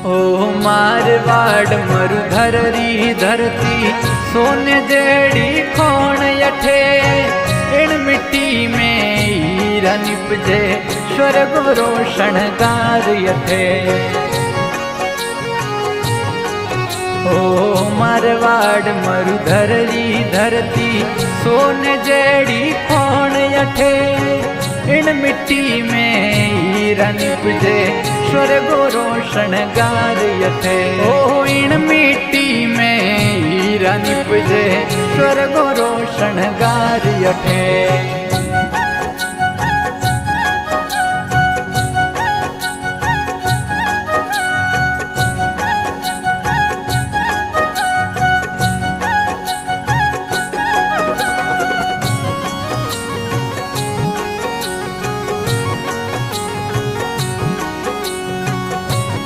ओ मारवाड़ मरुधर री धरती सोने जेड़ी खोण यठे इन मिट्टी में हीरा निपजे स्वर्ग रोशन गार यठे। ओ मारवाड़ मरुधर री धरती सोने जेड़ी खोण यठे इन मिट्टी में हीरा निपजे स्वर्ग रोशन गार यठे। ओ इन मिट्टी में हीरा निपजे स्वर्ग रोशन गार यठे।